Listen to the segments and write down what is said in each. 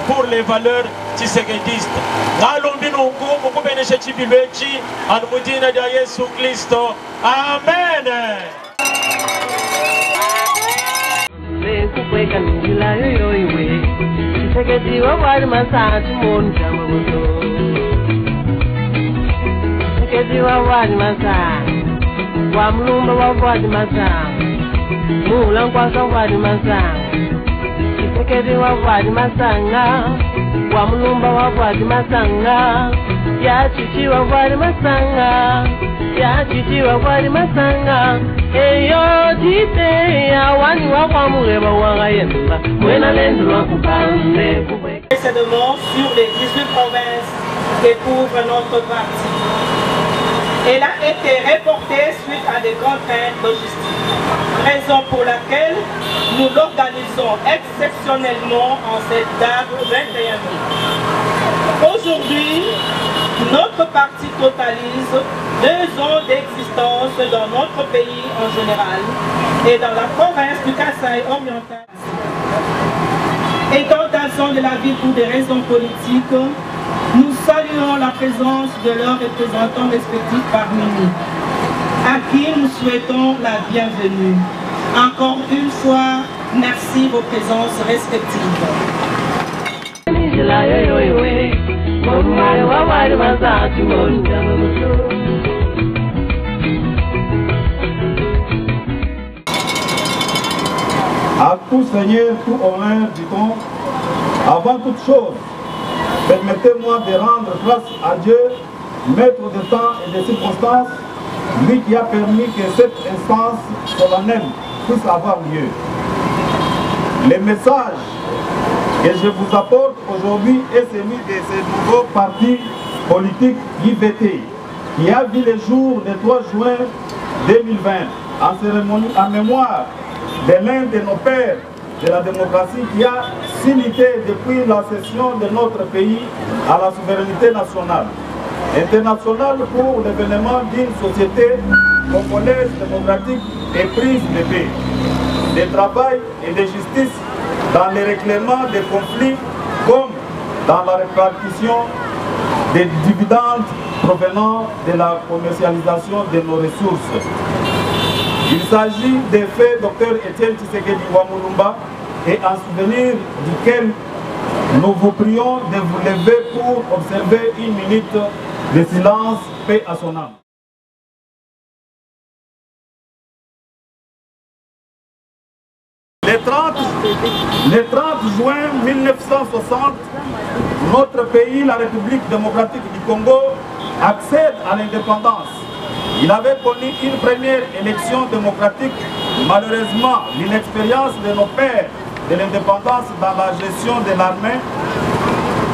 pour les valeurs tshisekidistes. Amen. Kedi wa wadi masanga, wa mulumba wa wadi masanga, ya chichi wa wadi masanga, ya chichi wa wadi masanga. Eyo jite ya wani wa mureba wa gayemba, mwena lendu wa kupande kubwe. Précédemment sur les 18 provinces que couvre notre parti. Elle a été reportée suite à des contraintes logistiques, raison pour laquelle nous l'organisons exceptionnellement en cette date 21 mai. Aujourd'hui, notre parti totalise 2 ans d'existence dans notre pays en général et dans la province du Kasaï oriental. Étant absents de la ville pour des raisons politiques, nous saluons la présence de leurs représentants respectifs parmi nous, à qui nous souhaitons la bienvenue. Encore une fois, merci vos présences respectives. À tout Seigneur, tout honneur, dit-on, avant toute chose, permettez-moi de rendre grâce à Dieu, maître de temps et de circonstances, lui qui a permis que cette instance solennelle puisse avoir lieu. Le message que je vous apporte aujourd'hui est celui de ce nouveau parti politique IVT, qui a vu le jour le 3 juin 2020, en cérémonie en mémoire de l'un de nos pères de la démocratie qui a s'unité depuis la cession de notre pays à la souveraineté nationale. Internationale pour l'événement d'une société congolaise démocratique éprise de paix, de travail et de justice dans les règlements des conflits comme dans la répartition des dividendes provenant de la commercialisation de nos ressources. Il s'agit des faits Dr Etienne Tshisekedi Wamulumba et en souvenir duquel nous vous prions de vous lever pour observer une minute de silence, paix à son âme. Le 30 juin 1960, notre pays, la République démocratique du Congo, accède à l'indépendance. Il avait connu une première élection démocratique. Malheureusement, l'inexpérience de nos pères de l'indépendance dans la gestion de l'armée,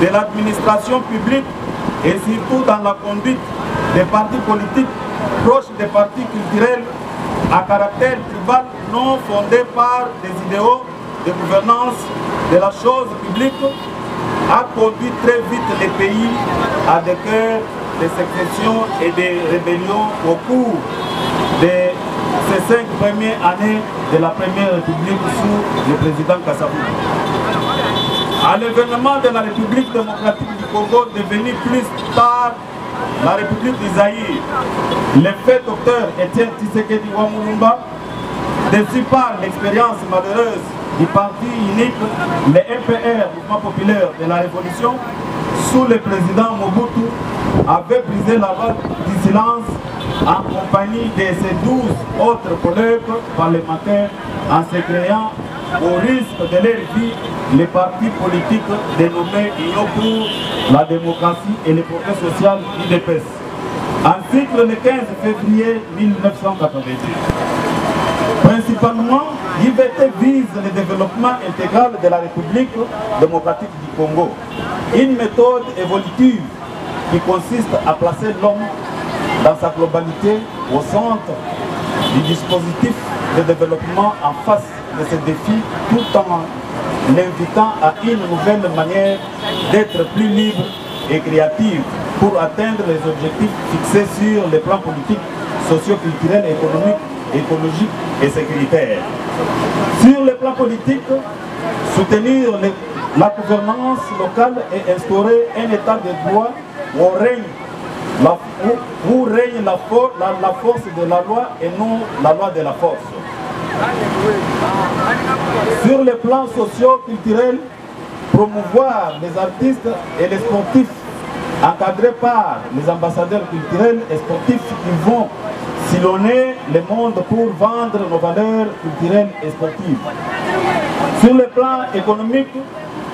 de l'administration publique et surtout dans la conduite des partis politiques proches des partis culturels à caractère tribal non fondés par des idéaux de gouvernance de la chose publique a conduit très vite les pays à des guerres de sécession et de rébellions au cours de ces 5 premières années de la Première République sous le président Kasavubu. À l'événement de la République démocratique du Congo, devenu plus tard la République du Zaïre, le fait Dr Etienne Tshisekedi Wamulumba, déçu par l'expérience malheureuse du parti unique, le MPR, Mouvement populaire de la Révolution, sous le président Mobutu, avait brisé la loi du silence en compagnie de ses 12 autres collègues parlementaires en se créant au risque de leur vie les partis politiques dénommés Union pour la démocratie et le progrès social UDPS, ainsi que le 15 février 1982. Principalement, l'IVT vise le développement intégral de la République démocratique du Congo, une méthode évolutive qui consiste à placer l'homme dans sa globalité au centre du dispositif de développement en face de ces défis, tout en l'invitant à une nouvelle manière d'être plus libre et créative pour atteindre les objectifs fixés sur les plans politiques, socio-culturels, économiques, écologiques et sécuritaires. Sur le plan politique, soutenir la gouvernance locale et instaurer un état de droit où règne la force de la loi et non la loi de la force. Sur le plan socio-culturel, promouvoir les artistes et les sportifs encadrés par les ambassadeurs culturels et sportifs qui vont sillonner le monde pour vendre nos valeurs culturelles et sportives. Sur le plan économique,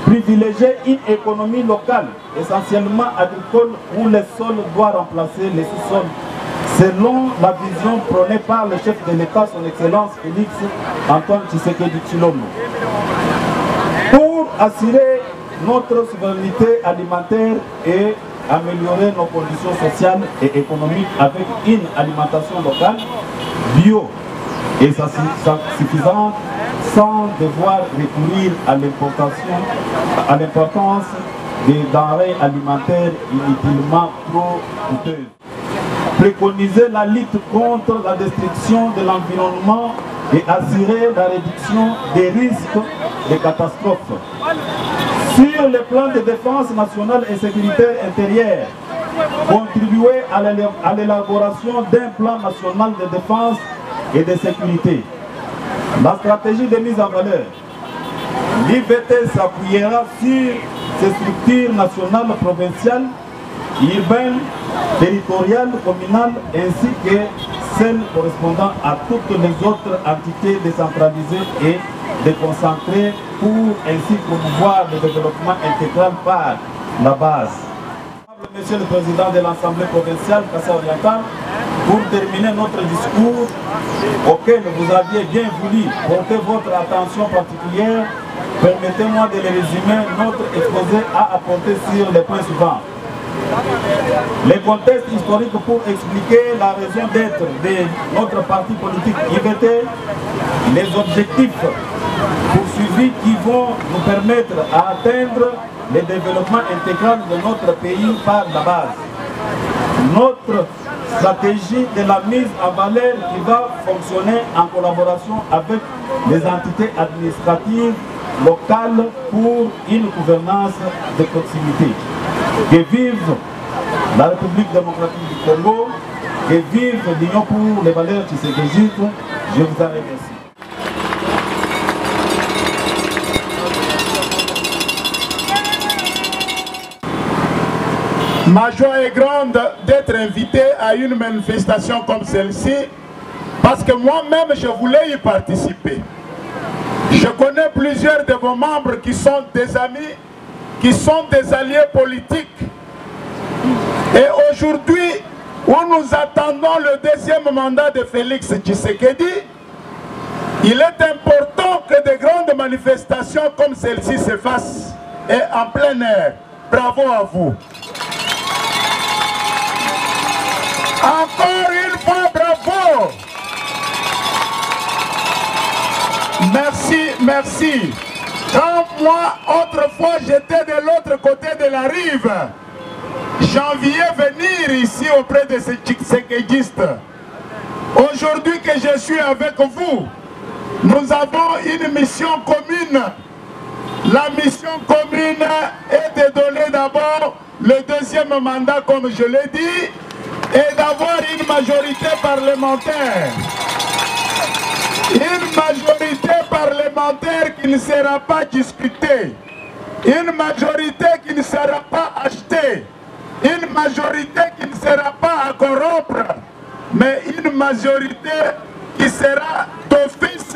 privilégier une économie locale, essentiellement agricole, où le sol doit remplacer les sous-sols, selon la vision prônée par le chef de l'État, son Excellence Félix Antoine Tshisekedi Tshilombo. Pour assurer notre souveraineté alimentaire et améliorer nos conditions sociales et économiques avec une alimentation locale, bio et suffisante, sans devoir recourir à l'importance des denrées alimentaires inutilement trop coûteuses. Préconiser la lutte contre la destruction de l'environnement et assurer la réduction des risques de catastrophes. Sur le plan de défense nationale et sécurité intérieure, contribuer à l'élaboration d'un plan national de défense et de sécurité. La stratégie de mise en valeur. L'IVT s'appuiera sur ces structures nationales, provinciales, urbaines, territoriales, communales, ainsi que celles correspondant à toutes les autres entités décentralisées et déconcentrées pour ainsi promouvoir le développement intégral par la base. Monsieur le Président de l'Assemblée provinciale Kasaï-Orientale, pour terminer notre discours auquel vous aviez bien voulu porter votre attention particulière, permettez-moi de le résumer. Notre exposé a apporté sur les points suivants. Les contextes historiques pour expliquer la raison d'être de notre parti politique IVT, les objectifs poursuivis qui vont nous permettre à atteindre le développement intégral de notre pays par la base. Notre stratégie de la mise en valeur qui va fonctionner en collaboration avec les entités administratives locales pour une gouvernance de proximité. Que vive la République démocratique du Congo, que vive l'Union pour les valeurs tshisekésistes. Je vous en remercie. Ma joie est grande d'être invité à une manifestation comme celle-ci parce que moi-même je voulais y participer. Je connais plusieurs de vos membres qui sont des amis, qui sont des alliés politiques. Et aujourd'hui, où nous attendons le deuxième mandat de Félix Tshisekedi, il est important que de grandes manifestations comme celle-ci se fassent et en plein air. Bravo à vous. Encore une fois, bravo. Merci, merci. Quand moi, autrefois, j'étais de l'autre côté de la rive, j'enviais venir ici auprès de ces tshisekédistes. Aujourd'hui que je suis avec vous, nous avons une mission commune. La mission commune est de donner d'abord le deuxième mandat, comme je l'ai dit, et d'avoir une majorité parlementaire. Une majorité parlementaire qui ne sera pas discutée. Une majorité qui ne sera pas achetée. Une majorité qui ne sera pas à corrompre. Mais une majorité qui sera d'office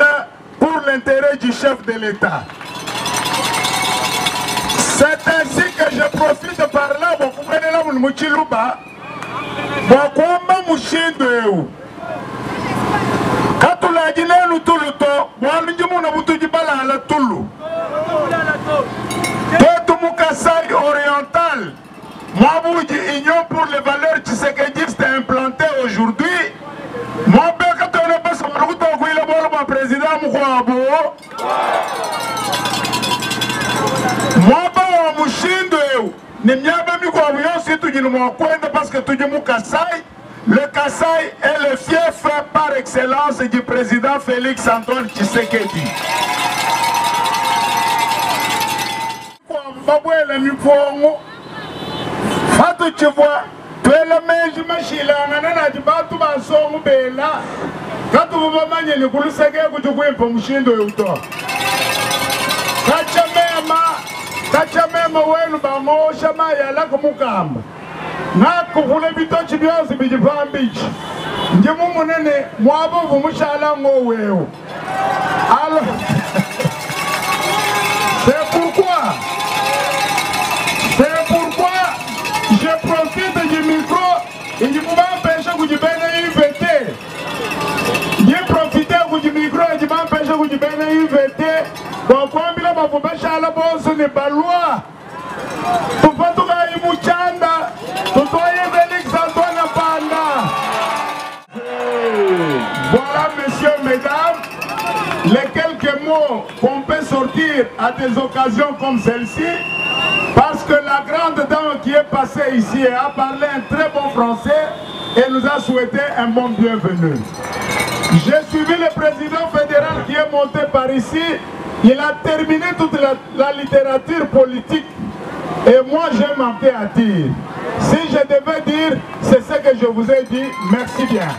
pour pour l'intérêt du chef de l'État. C'est ainsi que je profite par là, vous comprenez là, vous me chiluba, vous comprenez mouchindo. Quand tu l'as dit, nous tout le temps, moi, nous disons, nous tout dit pas la toulou. Tout mon Kasaï oriental, moi, vous dites, Union pour les valeurs tshisekidistes implantées aujourd'hui. Moi, quand on a passé par le temps, le président Moukwabo. Moi, je suis parce que tout le monde Kasaï. Le Kasaï est le fief par excellence du président Félix Antoine Tshisekedi. Tu vois, tu es le même machine, quand tu veux manier le boulot, c'est que tu peux pour machine de l'auto. Kachamema wenu bango shama ya la kumukamba. Na kuvule bitochi byozi bijipambichi. Njimu munene mwabo vumushala ngoweo. Alors, c'est pourquoi je profite du micro et je peux m'empêcher que je vienne inviter. Je profite du micro et je m'empêche que je vienne inviter. Bon, comme il a pas fait la bosse n'est pas loi. Tu peux tout gagner Mouchanda, tu dois y Félix Antoine Panda. Voilà, messieurs, mesdames, les quelques mots qu'on peut sortir à des occasions comme celle-ci, parce que la grande dame qui est passée ici a parlé un très bon français et nous a souhaité un bon bienvenu. J'ai suivi le président fédéral qui est monté par ici. Il a terminé toute la littérature politique. Et moi, j'ai manqué à dire. Si je devais dire, c'est ce que je vous ai dit. Merci bien.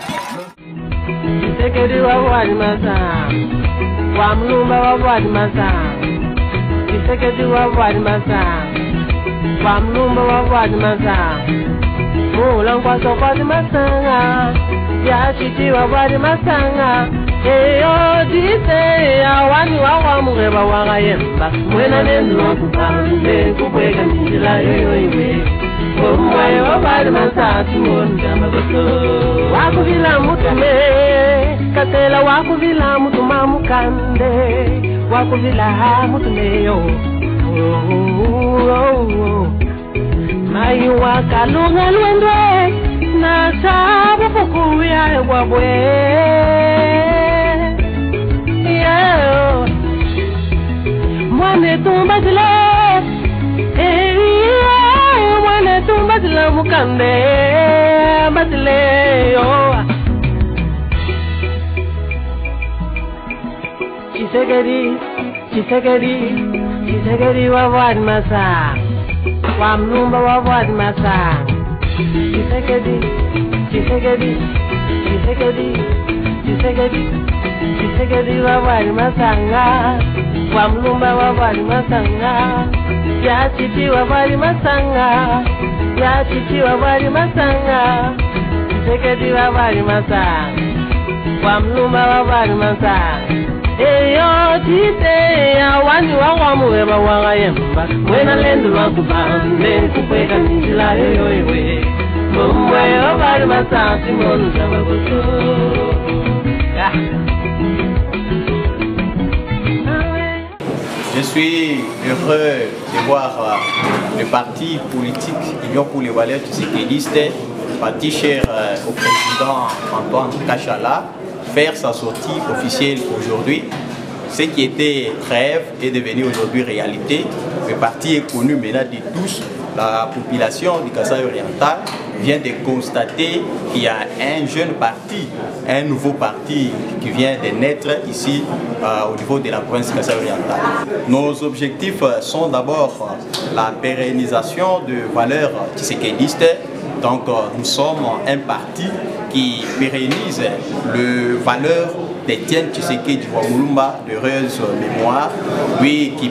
Ya chichi wa wadi masanga eyo dite awani wa mureba wa yemba mwena nendo kupande kubweka njila yoyo iwe omwe wa wadi masatu monjama goto wakuvila mutume katela wakuvila mutuma mukande wakuvila mutume yo mayu wakalunga lwendwe na sabu fuku ya wabwe yeah mwane tumba zila mwane tumba zila mukande bazile yo Chisekedi wa wadi masa wa mnumba wa wadi masa Chisekedi wa wali masanga wa mlumba wa wali masanga ya chichi wa wali masanga ya chichi wa wali masanga Chisekedi wa wali masanga wa mlumba wa wali masanga eyo tite awani wa muweba wa yemba mwena lendo wa kupande kupweka njila yoyo iwe Je suis heureux de voir le parti politique Union pour les valeurs tshisekidistes, parti cher au président Antoine Kachala, faire sa sortie officielle aujourd'hui. Ce qui était rêve est devenu aujourd'hui réalité. Le parti est connu maintenant de tous. La population du Kasaï oriental vient de constater qu'il y a un jeune parti, un nouveau parti qui vient de naître ici au niveau de la province Kasaï orientale. Nos objectifs sont d'abord la pérennisation de valeurs tshisekidistes. Donc nous sommes un parti qui pérennise les valeurs d'Étienne Tshisekedi Wamulumba, d'heureuse mémoire, lui qui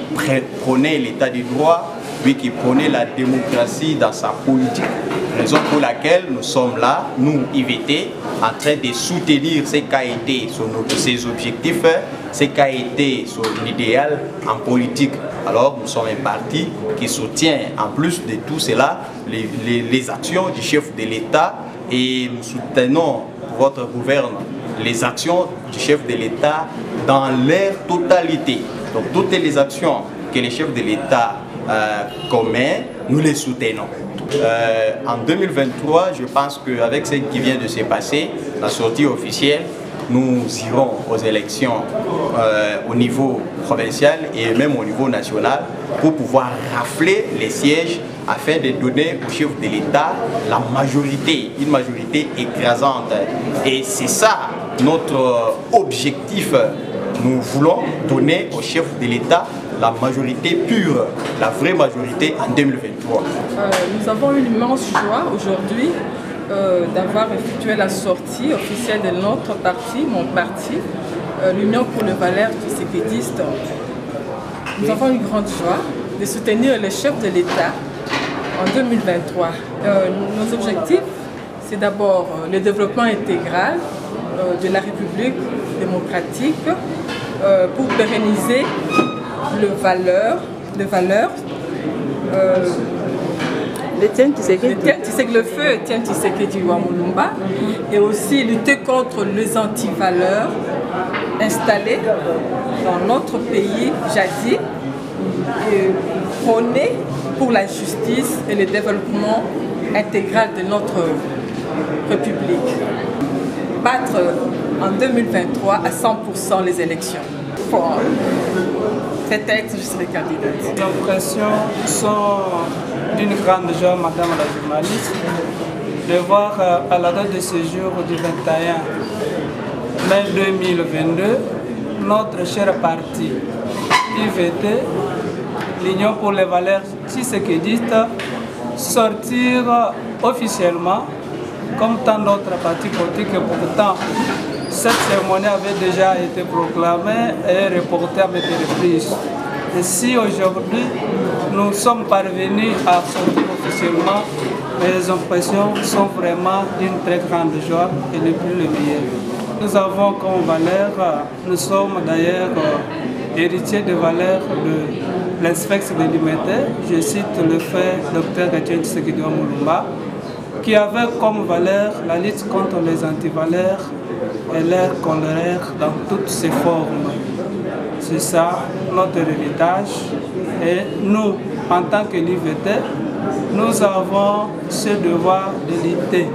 prônait l'état du droit, lui qui prônait la démocratie dans sa politique. Raison pour laquelle nous sommes là, nous, IVT, en train de soutenir ses qualités, ses objectifs ce qu'a été son idéal en politique. Alors nous sommes un parti qui soutient en plus de tout cela les actions du chef de l'État et nous soutenons votre gouvernement les actions du chef de l'État dans leur totalité. Donc toutes les actions que le chef de l'État commet, nous les soutenons. En 2023, je pense qu'avec ce qui vient de se passer, la sortie officielle, nous irons aux élections au niveau provincial et même au niveau national pour pouvoir rafler les sièges afin de donner au chef de l'État la majorité, une majorité écrasante. Et c'est ça notre objectif. Nous voulons donner au chef de l'État la majorité pure, la vraie majorité en 2023. Nous avons une immense joie aujourd'hui d'avoir effectué la sortie officielle de notre parti, mon parti, l'Union pour les valeurs tshisekédistes. Nous avons une grande joie de soutenir le chef de l'État en 2023. Nos objectifs, c'est d'abord le développement intégral de la République démocratique pour pérenniser le feu Etienne Tshisekedi wa Mulumba et aussi lutter contre les antivaleurs installées dans notre pays jadis et prôner pour la justice et le développement intégral de notre République. Battre en 2023 à 100% les élections. Peut-être je serai candidate. Les impressions sont d'une grande joie, madame la journaliste, de voir à la date de ce jour du 21 mai 2022, notre cher parti IVT, l'Union pour les valeurs tshisekédistes, sortir officiellement comme tant d'autres partis politiques. Pourtant, cette cérémonie avait déjà été proclamée et reportée à maintes reprises. Et si aujourd'hui nous sommes parvenus à sortir officiellement, les impressions sont vraiment d'une très grande joie et de plus le meilleur. Nous avons comme valeur, nous sommes d'ailleurs héritiers des valeurs de l'inspex de l'humanité. Je cite le fait Dr Etienne Tshisekedi wa Mulumba, qui avait comme valeur la lutte contre les antivaleurs et leur colère dans toutes ses formes. C'est ça notre héritage. Et nous, en tant que l'IVT, nous avons ce devoir de lutter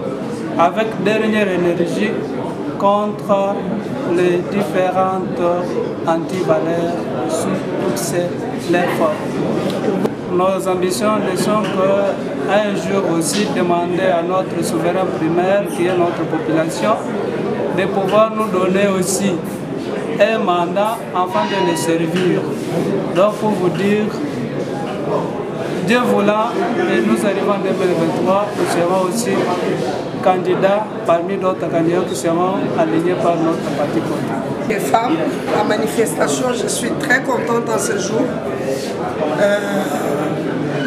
avec dernière énergie contre les différentes antivaleurs sous toutes les formes. Nos ambitions ne sont qu'un jour aussi demander à notre souverain primaire, qui est notre population, de pouvoir nous donner aussi un mandat afin de les servir. Donc pour vous dire, Dieu voulant, et nous arrivons en 2023, nous serons aussi candidats parmi d'autres candidats qui seront alignés par notre parti politique. Les femmes, la manifestation, je suis très contente en ce jour.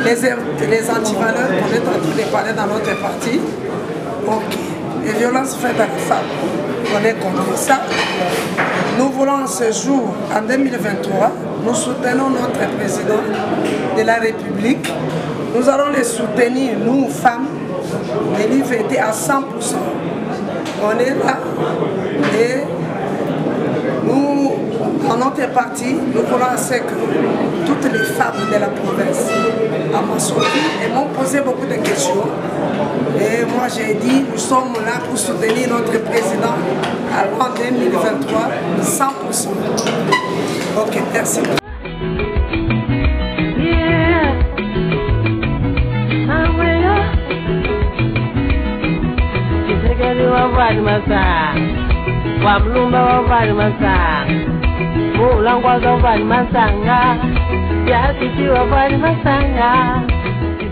Les antivaleurs qu'on est en train de parler dans notre parti, ok. Les violences faites à la femme, on est contre ça. Nous voulons en ce jour, en 2023, nous soutenons notre président de la République. Nous allons les soutenir, nous, femmes, de l'IVT à 100%. On est là et nous, dans notre parti, nous voulons que toutes les femmes de la province m'ont sorti et m'ont posé beaucoup de questions. Et moi j'ai dit, nous sommes là pour soutenir notre président en 2023, 100%. Ok, merci. Wamlumba wavali masanga, mulangwa wavali masanga, yatiti wavali masanga.